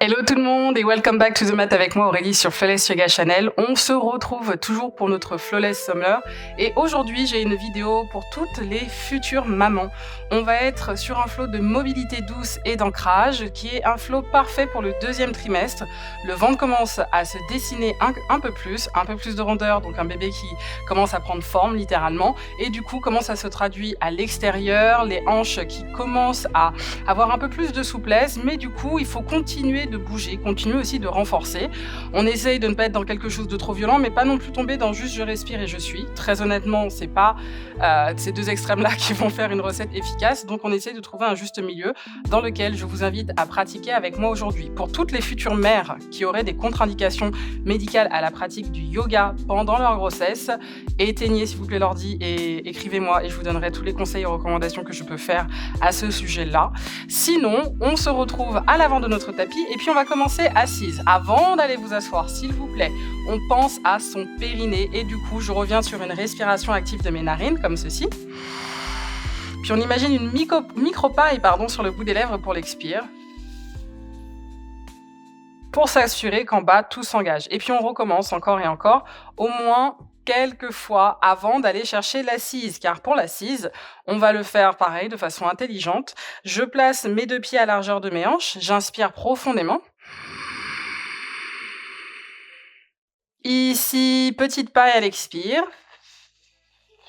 Hello tout le monde et welcome back to the mat avec moi Aurélie sur Flawless Yoga Channel. On se retrouve toujours pour notre Flawless Summer et aujourd'hui j'ai une vidéo pour toutes les futures mamans. On va être sur un flow de mobilité douce et d'ancrage qui est un flow parfait pour le deuxième trimestre. Le ventre commence à se dessiner un peu plus de rondeur, donc un bébé qui commence à prendre forme littéralement et du coup comment ça se traduit à l'extérieur, les hanches qui commencent à avoir un peu plus de souplesse, mais du coup il faut continuer de bouger, continuer aussi de renforcer. On essaye de ne pas être dans quelque chose de trop violent, mais pas non plus tomber dans juste je respire et je suis. Très honnêtement, c'est pas ces deux extrêmes-là qui vont faire une recette efficace, donc on essaye de trouver un juste milieu dans lequel je vous invite à pratiquer avec moi aujourd'hui. Pour toutes les futures mères qui auraient des contre-indications médicales à la pratique du yoga pendant leur grossesse, éteignez s'il vous plaît l'ordi et écrivez-moi et je vous donnerai tous les conseils et recommandations que je peux faire à ce sujet-là. Sinon, on se retrouve à l'avant de notre tapis et puis on va commencer assise. Avant d'aller vous asseoir, s'il vous plaît, on pense à son périnée et du coup, je reviens sur une respiration active de mes narines comme ceci. Puis on imagine une micro-paille sur le bout des lèvres pour l'expire. Pour s'assurer qu'en bas, tout s'engage. Et puis on recommence encore et encore, au moins quelques fois avant d'aller chercher l'assise, car pour l'assise, on va le faire pareil, de façon intelligente. Je place mes deux pieds à largeur de mes hanches, j'inspire profondément. Ici, petite paille à l'expire.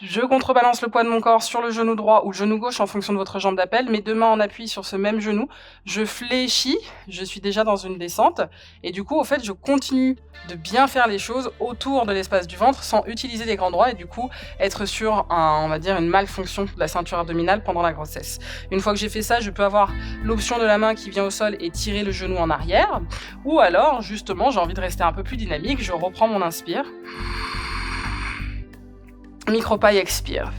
Je contrebalance le poids de mon corps sur le genou droit ou genou gauche en fonction de votre jambe d'appel. Mes deux mains en appui sur ce même genou. Je fléchis, je suis déjà dans une descente. Et du coup, au fait, je continue de bien faire les choses autour de l'espace du ventre sans utiliser les grands droits et du coup, être sur une malfonction de la ceinture abdominale pendant la grossesse. Une fois que j'ai fait ça, je peux avoir l'option de la main qui vient au sol et tirer le genou en arrière. Ou alors, justement, j'ai envie de rester un peu plus dynamique. Je reprends mon inspire. Micro-paille, expire.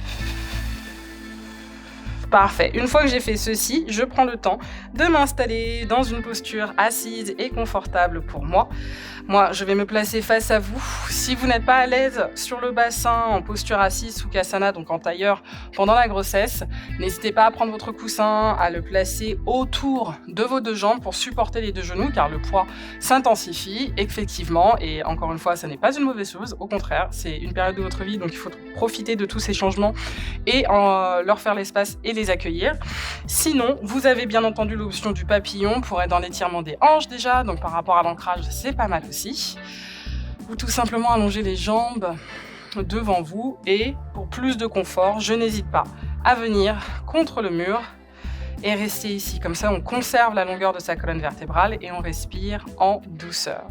Parfait. Une fois que j'ai fait ceci, je prends le temps de m'installer dans une posture assise et confortable pour moi. Moi, je vais me placer face à vous. Si vous n'êtes pas à l'aise sur le bassin, en posture assise, Sukhasana, donc en tailleur, pendant la grossesse, n'hésitez pas à prendre votre coussin, à le placer autour de vos deux jambes pour supporter les deux genoux, car le poids s'intensifie, effectivement. Et encore une fois, ça n'est pas une mauvaise chose. Au contraire, c'est une période de votre vie, donc il faut profiter de tous ces changements et leur faire l'espace et les accueillir. Sinon, vous avez bien entendu l'option du papillon pour être dans l'étirement des hanches déjà, donc par rapport à l'ancrage, c'est pas mal aussi. Ou tout simplement allonger les jambes devant vous et pour plus de confort, je n'hésite pas à venir contre le mur et rester ici. Comme ça, on conserve la longueur de sa colonne vertébrale et on respire en douceur.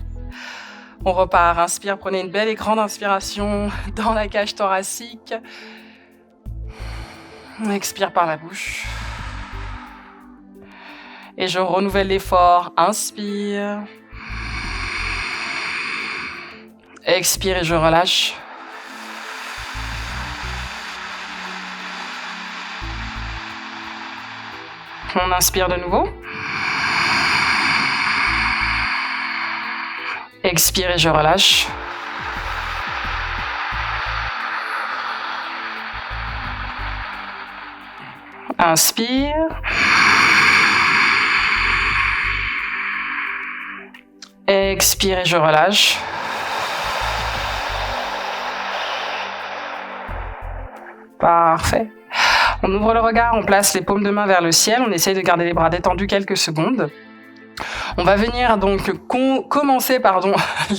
On repart, inspire, prenez une belle et grande inspiration dans la cage thoracique. On expire par la bouche. Et je renouvelle l'effort. Inspire. Expire et je relâche. On inspire de nouveau. Expire et je relâche. Inspire. Expire et je relâche. Parfait. On ouvre le regard, on place les paumes de main vers le ciel, on essaye de garder les bras détendus quelques secondes. On va venir donc commencer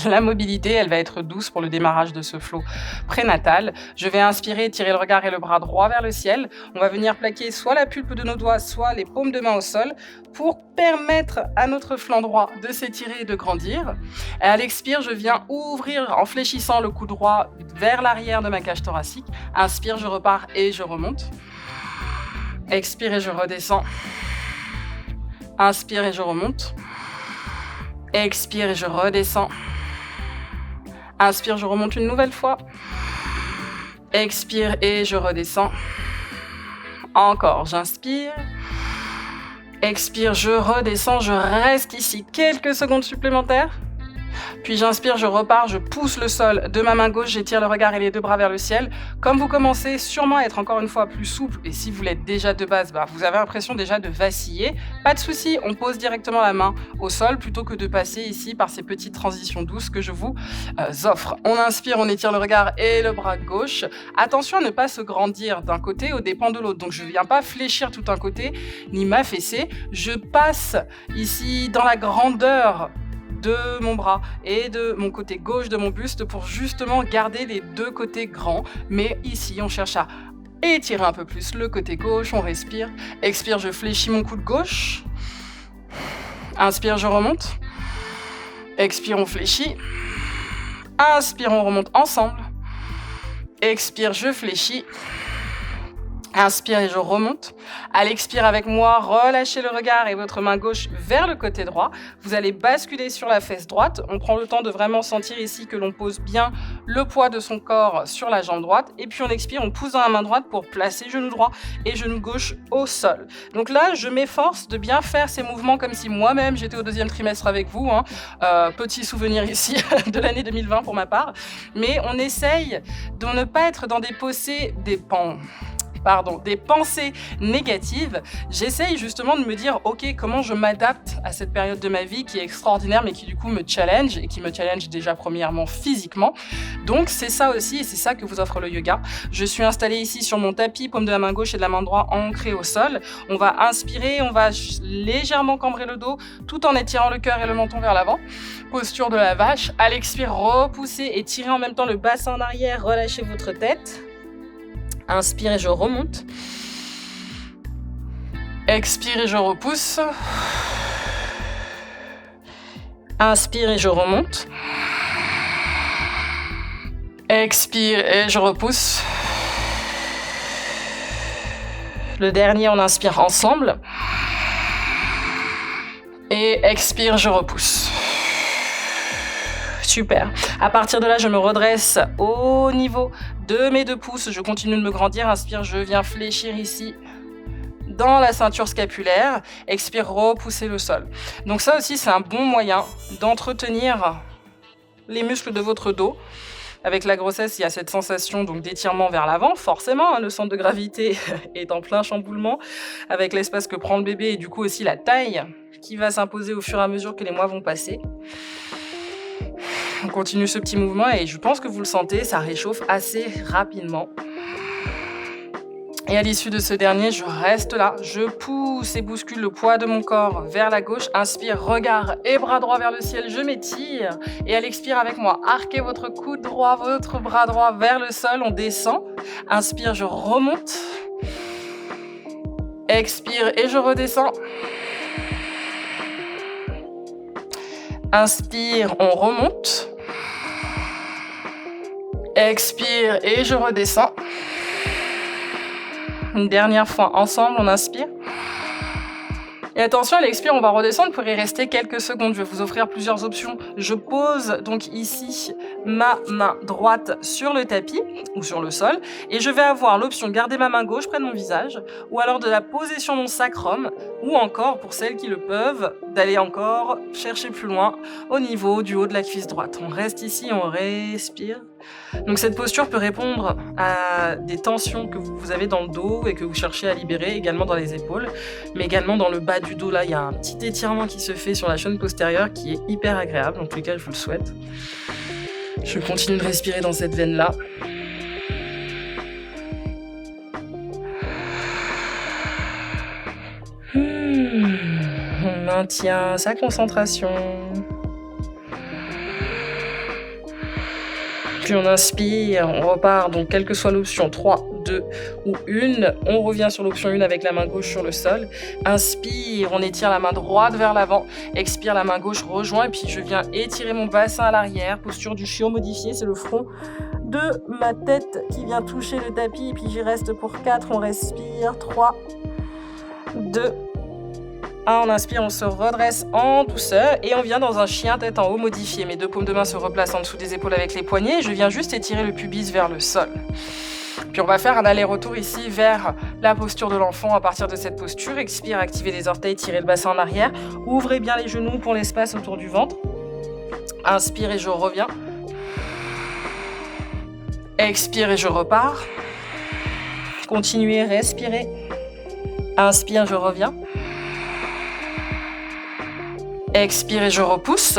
la mobilité, elle va être douce pour le démarrage de ce flow prénatal. Je vais inspirer, tirer le regard et le bras droit vers le ciel. On va venir plaquer soit la pulpe de nos doigts, soit les paumes de main au sol pour permettre à notre flanc droit de s'étirer et de grandir. Et à l'expire, je viens ouvrir en fléchissant le cou droit vers l'arrière de ma cage thoracique. Inspire, je repars et je remonte. Expire et je redescends. Inspire et je remonte. Expire et je redescends. Inspire, je remonte une nouvelle fois. Expire et je redescends. Encore, j'inspire. Expire, je redescends, je reste ici quelques secondes supplémentaires. Puis j'inspire, je repars, je pousse le sol de ma main gauche, j'étire le regard et les deux bras vers le ciel. Comme vous commencez sûrement à être encore une fois plus souple, et si vous l'êtes déjà de base, vous avez l'impression déjà de vaciller, pas de souci, on pose directement la main au sol plutôt que de passer ici par ces petites transitions douces que je vous offre. On inspire, on étire le regard et le bras gauche. Attention à ne pas se grandir d'un côté aux dépens de l'autre. Donc je ne viens pas fléchir tout un côté, ni m'affaisser. Je passe ici dans la grandeur de mon bras et de mon côté gauche de mon buste pour justement garder les deux côtés grands. Mais ici, on cherche à étirer un peu plus le côté gauche, on respire. Expire, je fléchis mon coude gauche. Inspire, je remonte. Expire, on fléchit. Inspire, on remonte ensemble. Expire, je fléchis. Inspire et je remonte. À l'expire avec moi, relâchez le regard et votre main gauche vers le côté droit. Vous allez basculer sur la fesse droite. On prend le temps de vraiment sentir ici que l'on pose bien le poids de son corps sur la jambe droite. Et puis on expire, on pousse dans la main droite pour placer genou droit et genou gauche au sol. Donc là, je m'efforce de bien faire ces mouvements comme si moi-même j'étais au 2e trimestre avec vous. Petit souvenir ici de l'année 2020 pour ma part. Mais on essaye de ne pas être dans des pensées négatives. J'essaye justement de me dire, ok, comment je m'adapte à cette période de ma vie qui est extraordinaire, mais qui du coup me challenge et qui me challenge déjà premièrement physiquement. Donc c'est ça aussi, et c'est ça que vous offre le yoga. Je suis installée ici sur mon tapis, paume de la main gauche et de la main droite ancrée au sol. On va inspirer, on va légèrement cambrer le dos, tout en étirant le cœur et le menton vers l'avant. Posture de la vache. À l'expire, repoussez et tirez en même temps le bassin en arrière, relâchez votre tête. Inspire et je remonte. Expire et je repousse. Inspire et je remonte. Expire et je repousse. Le dernier, on inspire ensemble. Et expire, je repousse. Super. À partir de là, je me redresse au niveau de mes 2 pouces. Je continue de me grandir. Inspire, je viens fléchir ici dans la ceinture scapulaire. Expire, repousser le sol. Donc ça aussi, c'est un bon moyen d'entretenir les muscles de votre dos. Avec la grossesse, il y a cette sensation donc d'étirement vers l'avant. Forcément, le centre de gravité est en plein chamboulement avec l'espace que prend le bébé et du coup aussi la taille qui va s'imposer au fur et à mesure que les mois vont passer. On continue ce petit mouvement et je pense que vous le sentez, ça réchauffe assez rapidement. Et à l'issue de ce dernier, je reste là, je pousse et bouscule le poids de mon corps vers la gauche. Inspire, regard et bras droit vers le ciel, je m'étire. Et à l'expire avec moi, arquez votre coude droit, votre bras droit vers le sol, on descend. Inspire, je remonte. Expire et je redescends. Inspire, on remonte. Expire et je redescends. Une dernière fois ensemble, on inspire. Et attention, à l'expire, on va redescendre pour y rester quelques secondes. Je vais vous offrir plusieurs options. Je pose donc ici ma main droite sur le tapis ou sur le sol et je vais avoir l'option de garder ma main gauche près de mon visage ou alors de la poser sur mon sacrum ou encore, pour celles qui le peuvent, d'aller encore chercher plus loin au niveau du haut de la cuisse droite. On reste ici, on respire. Donc cette posture peut répondre à des tensions que vous avez dans le dos et que vous cherchez à libérer, également dans les épaules, mais également dans le bas du dos. Là, il y a un petit étirement qui se fait sur la chaîne postérieure qui est hyper agréable. En tous les cas, je vous le souhaite. Je continue de respirer dans cette veine-là. On maintient sa concentration. Puis on inspire, on repart, donc quelle que soit l'option, 3, 2 ou 1, on revient sur l'option 1 avec la main gauche sur le sol. Inspire, on étire la main droite vers l'avant, expire, la main gauche rejoint, et puis je viens étirer mon bassin à l'arrière, posture du chiot modifié, c'est le front de ma tête qui vient toucher le tapis, et puis j'y reste pour 4, on respire, 3, 2, 1, on inspire, on se redresse en douceur et on vient dans un chien tête en haut modifié. Mes 2 paumes de main se replacent en dessous des épaules avec les poignets et je viens juste étirer le pubis vers le sol. Puis on va faire un aller-retour ici vers la posture de l'enfant à partir de cette posture. Expire, activez les orteils, tirez le bassin en arrière. Ouvrez bien les genoux pour l'espace autour du ventre. Inspire et je reviens. Expire et je repars. Continuez, respirez. Inspire, je reviens. Expire et je repousse.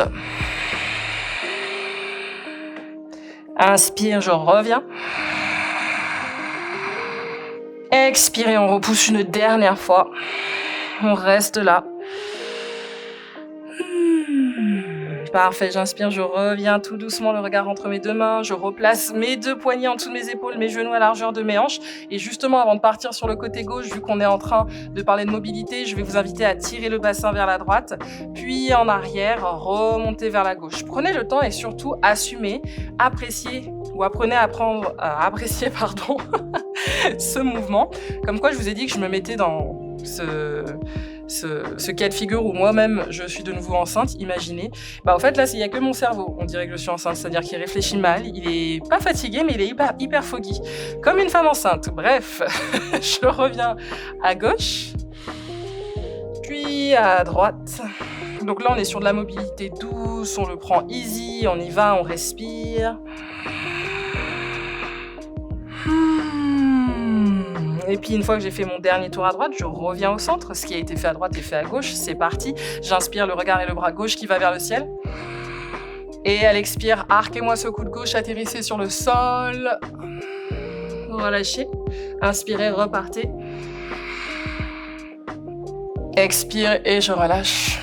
Inspire, je reviens. Expire et on repousse une dernière fois. On reste là. Parfait, j'inspire, je reviens tout doucement, le regard entre mes deux mains. Je replace mes deux poignets en dessous de mes épaules, mes genoux à la largeur de mes hanches. Et justement, avant de partir sur le côté gauche, vu qu'on est en train de parler de mobilité, je vais vous inviter à tirer le bassin vers la droite, puis en arrière, remonter vers la gauche. Prenez le temps et surtout assumez, appréciez ou apprenez à apprécier ce mouvement. Comme quoi, je vous ai dit que je me mettais dans ce cas de figure où moi-même je suis de nouveau enceinte, imaginez. En fait là il n'y a que mon cerveau, on dirait que je suis enceinte, c'est-à-dire qu'il réfléchit mal, il est pas fatigué mais il est hyper foggy, comme une femme enceinte. Bref, je reviens à gauche, puis à droite. Donc là on est sur de la mobilité douce, on le prend easy, on y va, on respire. Et puis une fois que j'ai fait mon dernier tour à droite, je reviens au centre. Ce qui a été fait à droite est fait à gauche. C'est parti. J'inspire, le regard et le bras gauche qui va vers le ciel. Et à l'expire, arquez-moi ce coude gauche, atterrissez sur le sol. Relâchez. Inspirez, repartez. Expire et je relâche.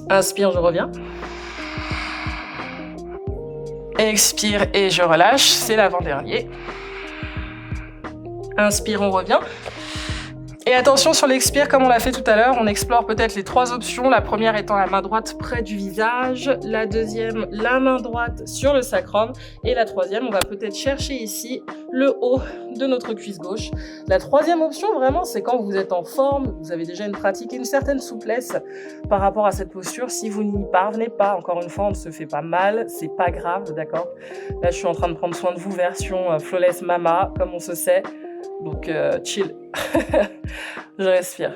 Inspire, je reviens. Expire et je relâche. C'est l'avant-dernier. Inspire, on revient. Et attention sur l'expire, comme on l'a fait tout à l'heure, on explore peut-être les trois options. La première étant la main droite près du visage. La deuxième, la main droite sur le sacrum. Et la troisième, on va peut-être chercher ici le haut de notre cuisse gauche. La troisième option, vraiment, c'est quand vous êtes en forme, vous avez déjà une pratique et une certaine souplesse par rapport à cette posture. Si vous n'y parvenez pas, encore une fois, on ne se fait pas mal, c'est pas grave, d'accord? Là, je suis en train de prendre soin de vous, version Flawless Mama, comme on se sait. Donc, chill. Je respire.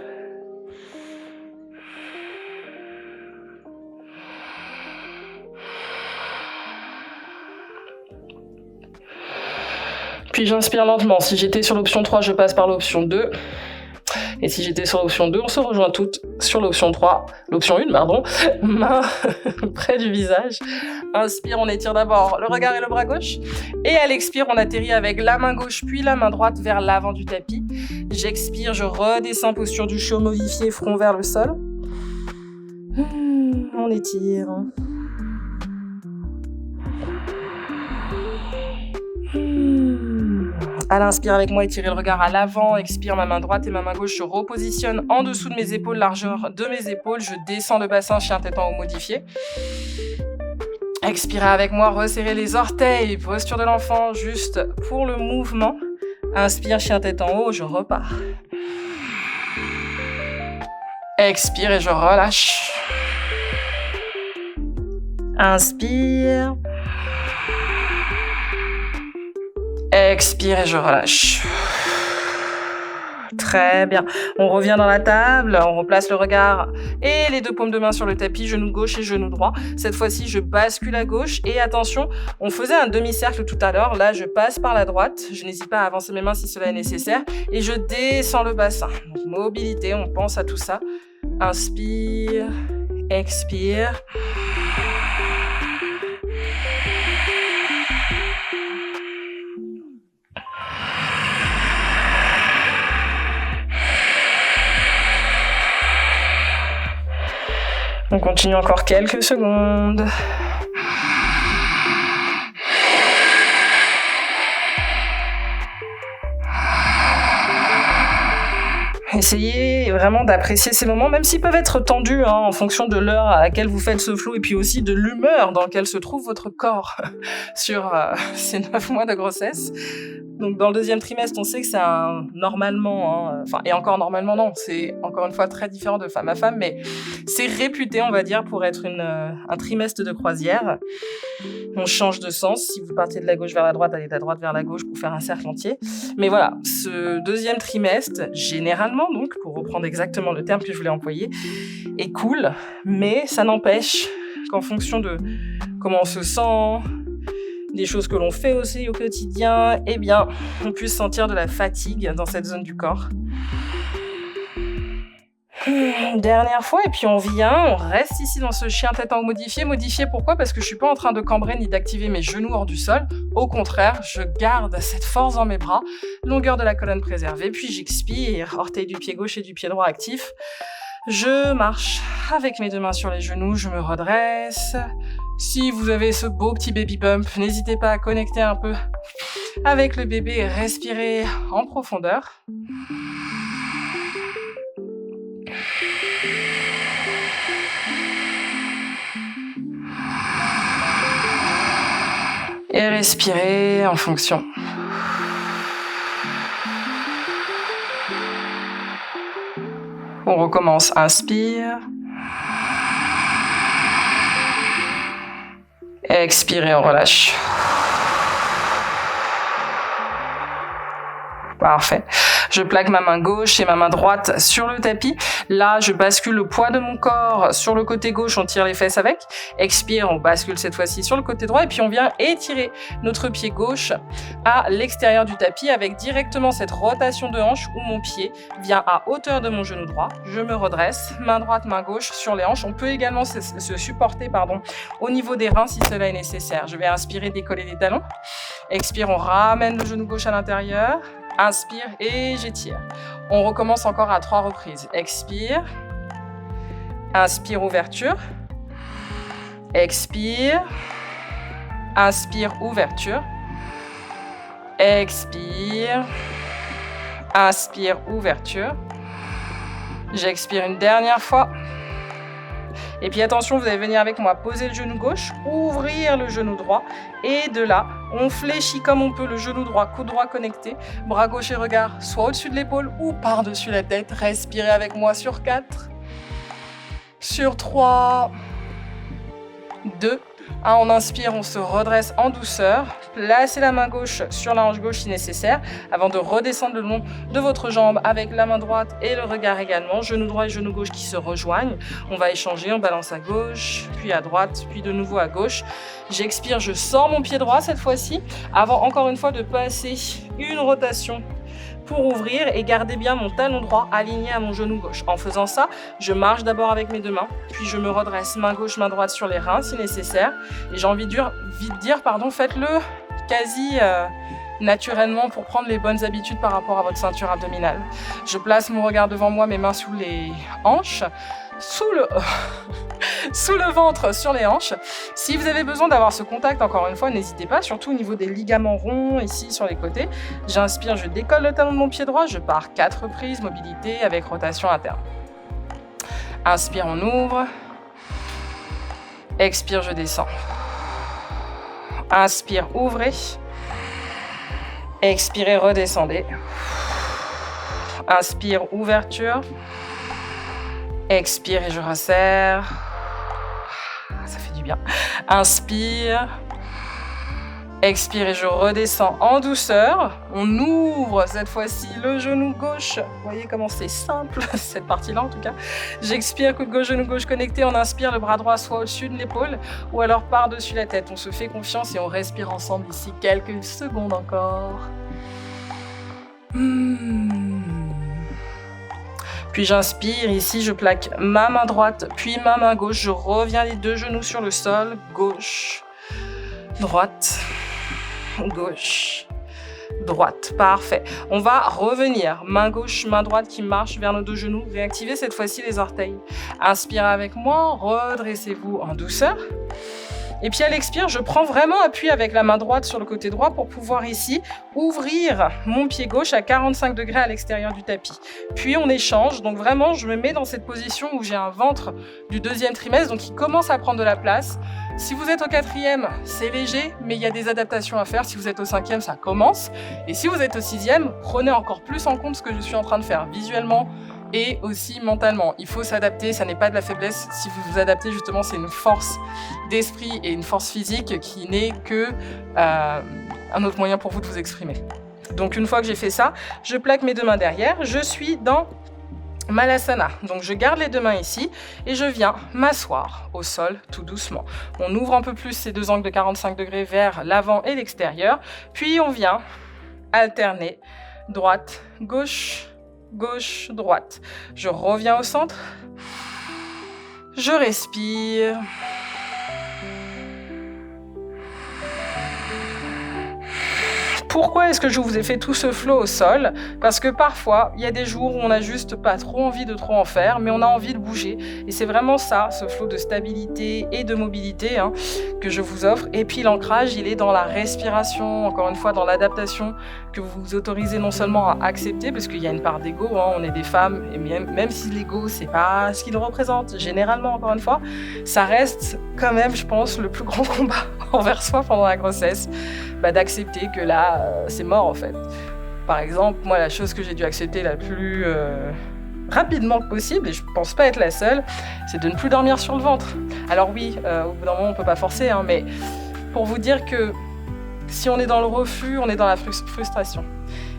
Puis j'inspire lentement. Si j'étais sur l'option 3, je passe par l'option 2. Et si j'étais sur l'option 2, on se rejoint toutes sur l'option 3. L'option 1, pardon. Main près du visage. Inspire, on étire d'abord le regard et le bras gauche. Et à l'expire, on atterrit avec la main gauche puis la main droite vers l'avant du tapis. J'expire, je redescends, posture du chaud modifié, front vers le sol. On étire. À l'inspire avec moi, étirez le regard à l'avant, expire ma main droite et ma main gauche se repositionne en dessous de mes épaules, largeur de mes épaules. Je descends le bassin, chien tête en haut modifié. Expirez avec moi, resserrez les orteils, posture de l'enfant, juste pour le mouvement. Inspire, chien tête en haut, je repars. Expire et je relâche. Inspire. Expire et je relâche. Très bien. On revient dans la table, on replace le regard et les deux paumes de main sur le tapis, genou gauche et genou droit. Cette fois-ci, je bascule à gauche et attention, on faisait un demi-cercle tout à l'heure. Là, je passe par la droite. Je n'hésite pas à avancer mes mains si cela est nécessaire et je descends le bassin. Donc, mobilité, on pense à tout ça. Inspire, expire. On continue encore quelques secondes. Essayez vraiment d'apprécier ces moments, même s'ils peuvent être tendus en fonction de l'heure à laquelle vous faites ce flow et puis aussi de l'humeur dans laquelle se trouve votre corps sur ces 9 mois de grossesse. Donc dans le deuxième trimestre, on sait que c'est normalement, et encore normalement non, c'est encore une fois très différent de femme à femme, mais c'est réputé, on va dire, pour être un trimestre de croisière. On change de sens. Si vous partez de la gauche vers la droite, allez de la droite vers la gauche pour faire un cercle entier. Mais voilà, ce deuxième trimestre, généralement, donc pour reprendre exactement le terme que je voulais employer, est cool, mais ça n'empêche qu'en fonction de comment on se sent, des choses que l'on fait aussi au quotidien, eh bien, on puisse sentir de la fatigue dans cette zone du corps. Dernière fois, et puis on vient, on reste ici dans ce chien tête en haut modifié. Modifié pourquoi? Parce que je suis pas en train de cambrer ni d'activer mes genoux hors du sol. Au contraire, je garde cette force dans mes bras, longueur de la colonne préservée, puis j'expire, orteil du pied gauche et du pied droit actifs. Je marche avec mes 2 mains sur les genoux, je me redresse. Si vous avez ce beau petit baby bump, n'hésitez pas à connecter un peu avec le bébé et respirer en profondeur. Et respirez en fonction. On recommence, inspire. Expirez, on relâche. Parfait. Je plaque ma main gauche et ma main droite sur le tapis. Là, je bascule le poids de mon corps sur le côté gauche, on tire les fesses avec. Expire, on bascule cette fois-ci sur le côté droit et puis on vient étirer notre pied gauche à l'extérieur du tapis avec directement cette rotation de hanche où mon pied vient à hauteur de mon genou droit. Je me redresse, main droite, main gauche sur les hanches. On peut également se supporter au niveau des reins si cela est nécessaire. Je vais inspirer, décoller les talons. Expire, on ramène le genou gauche à l'intérieur. Inspire et j'étire. On recommence encore à 3 reprises. Expire. Inspire, ouverture. Expire. Inspire, ouverture. Expire. Inspire, ouverture. J'expire une dernière fois. Et puis attention, vous allez venir avec moi poser le genou gauche, ouvrir le genou droit. Et de là, on fléchit comme on peut le genou droit, coude droit connecté, bras gauche et regard soit au-dessus de l'épaule ou par-dessus la tête. Respirez avec moi sur 4, sur 3, 2, 1. On inspire, on se redresse en douceur. Placez la main gauche sur la hanche gauche si nécessaire avant de redescendre le long de votre jambe avec la main droite et le regard également. Genou droit et genou gauche qui se rejoignent. On va échanger, on balance à gauche, puis à droite, puis de nouveau à gauche. J'expire, je sors mon pied droit cette fois-ci avant encore une fois de passer une rotation pour ouvrir et garder bien mon talon droit aligné à mon genou gauche. En faisant ça, je marche d'abord avec mes 2 mains, puis je me redresse main gauche, main droite sur les reins si nécessaire. Et j'ai envie de dire, faites-le quasi naturellement pour prendre les bonnes habitudes par rapport à votre ceinture abdominale. Je place mon regard devant moi, mes mains sous les hanches, sous le ventre, sur les hanches. Si vous avez besoin d'avoir ce contact, encore une fois, n'hésitez pas, surtout au niveau des ligaments ronds, ici sur les côtés. J'inspire, je décolle le talon de mon pied droit, je pars 4 reprises, mobilité avec rotation interne. Inspire, on ouvre. Expire, je descends. Inspire, ouvrez. Expirez, redescendez. Inspire, ouverture. Expire et je resserre. Ça fait du bien. Inspire. Expire et je redescends en douceur. On ouvre cette fois-ci le genou gauche. Vous voyez comment c'est simple, cette partie-là en tout cas. J'expire, coude gauche, genou gauche connecté. On inspire, le bras droit soit au-dessus de l'épaule ou alors par-dessus la tête. On se fait confiance et on respire ensemble ici quelques secondes encore. Puis j'inspire, ici je plaque ma main droite, puis ma main gauche. Je reviens les 2 genoux sur le sol. Gauche, droite, gauche, droite. Parfait. On va revenir. Main gauche, main droite qui marche vers nos 2 genoux. Réactivez cette fois-ci les orteils. Inspirez avec moi, redressez-vous en douceur. Et puis à l'expire, je prends vraiment appui avec la main droite sur le côté droit pour pouvoir ici ouvrir mon pied gauche à 45 degrés à l'extérieur du tapis. Puis on échange, donc vraiment je me mets dans cette position où j'ai un ventre du 2e trimestre, donc qui commence à prendre de la place. Si vous êtes au 4e, c'est léger, mais il y a des adaptations à faire. Si vous êtes au 5e, ça commence. Et si vous êtes au 6e, prenez encore plus en compte ce que je suis en train de faire visuellement et aussi mentalement. Il faut s'adapter, ça n'est pas de la faiblesse. Si vous vous adaptez, justement, c'est une force d'esprit et une force physique qui n'est que un autre moyen pour vous de vous exprimer. Donc une fois que j'ai fait ça, je plaque mes 2 mains derrière. Je suis dans Malasana, donc je garde les deux mains ici et je viens m'asseoir au sol tout doucement. On ouvre un peu plus ces deux angles de 45 degrés vers l'avant et l'extérieur, puis on vient alterner droite, gauche, gauche, droite. Je reviens au centre, je respire. Pourquoi est-ce que je vous ai fait tout ce flow au sol? Parce que parfois, il y a des jours où on n'a juste pas trop envie de trop en faire, mais on a envie de bouger. Et c'est vraiment ça, ce flow de stabilité et de mobilité que je vous offre. Et puis l'ancrage, il est dans la respiration, encore une fois, dans l'adaptation que vous vous autorisez non seulement à accepter, parce qu'il y a une part d'ego, on est des femmes, et même si l'ego, c'est pas ce qu'il représente, généralement, encore une fois, ça reste quand même, je pense, le plus grand combat envers soi pendant la grossesse, d'accepter que là, c'est mort en fait. Par exemple, moi, la chose que j'ai dû accepter la plus rapidement possible, et je pense pas être la seule, c'est de ne plus dormir sur le ventre. Alors oui, au bout d'un moment, on peut pas forcer, mais pour vous dire que si on est dans le refus, on est dans la frustration.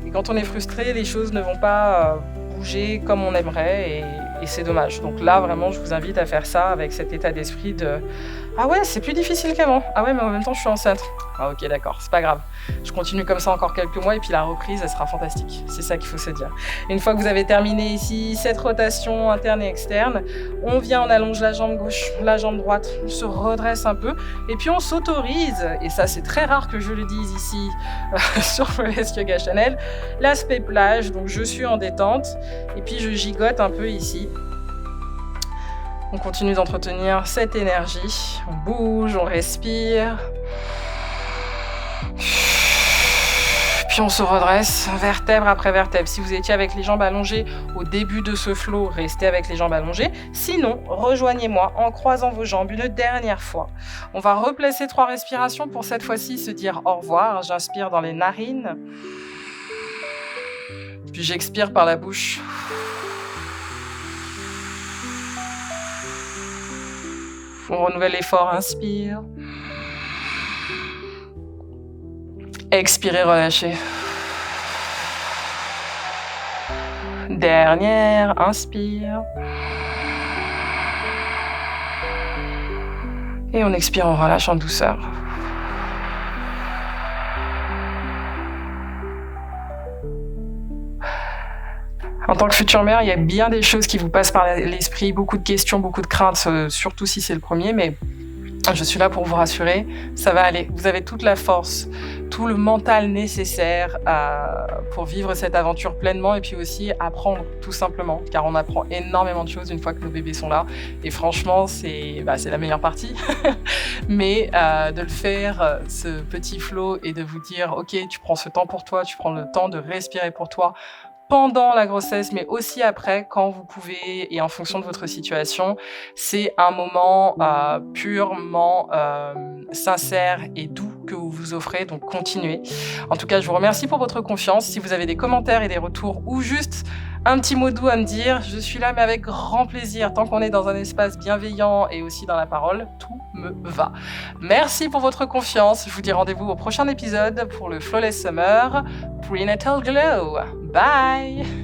Et quand on est frustré, les choses ne vont pas bouger comme on aimerait, et c'est dommage. Donc là, vraiment, je vous invite à faire ça avec cet état d'esprit de « Ah ouais, c'est plus difficile qu'avant. Ah ouais, mais en même temps, je suis enceinte. Ah ok, d'accord, c'est pas grave. Je continue comme ça encore quelques mois et puis la reprise, elle sera fantastique. » C'est ça qu'il faut se dire. Une fois que vous avez terminé ici cette rotation interne et externe, on vient, on allonge la jambe gauche, la jambe droite, on se redresse un peu et puis on s'autorise, et ça c'est très rare que je le dise ici sur Flawless Yoga Channel, l'aspect plage, donc je suis en détente et puis je gigote un peu ici. On continue d'entretenir cette énergie, on bouge, on respire. Puis on se redresse, vertèbre après vertèbre. Si vous étiez avec les jambes allongées au début de ce flow, restez avec les jambes allongées. Sinon, rejoignez-moi en croisant vos jambes une dernière fois. On va replacer 3 respirations pour cette fois-ci se dire au revoir. J'inspire dans les narines. Puis j'expire par la bouche. On renouvelle l'effort, inspire. Expirez, relâchez. Dernière, inspire. Et on expire, on relâche en douceur. En tant que future mère, il y a bien des choses qui vous passent par l'esprit, beaucoup de questions, beaucoup de craintes, surtout si c'est le premier, mais je suis là pour vous rassurer, ça va aller. Vous avez toute la force, tout le mental nécessaire pour vivre cette aventure pleinement et puis aussi apprendre tout simplement, car on apprend énormément de choses une fois que nos bébés sont là. Et franchement, c'est la meilleure partie. Mais de le faire, ce petit flow, et de vous dire, ok, tu prends ce temps pour toi, tu prends le temps de respirer pour toi, pendant la grossesse, mais aussi après, quand vous pouvez, et en fonction de votre situation, c'est un moment purement sincère et doux que vous vous offrez, donc continuez. En tout cas, je vous remercie pour votre confiance. Si vous avez des commentaires et des retours, ou juste un petit mot doux à me dire, je suis là, mais avec grand plaisir. Tant qu'on est dans un espace bienveillant et aussi dans la parole, tout me va. Merci pour votre confiance. Je vous dis rendez-vous au prochain épisode pour le Flawless Summer Prenatal Glow. Bye!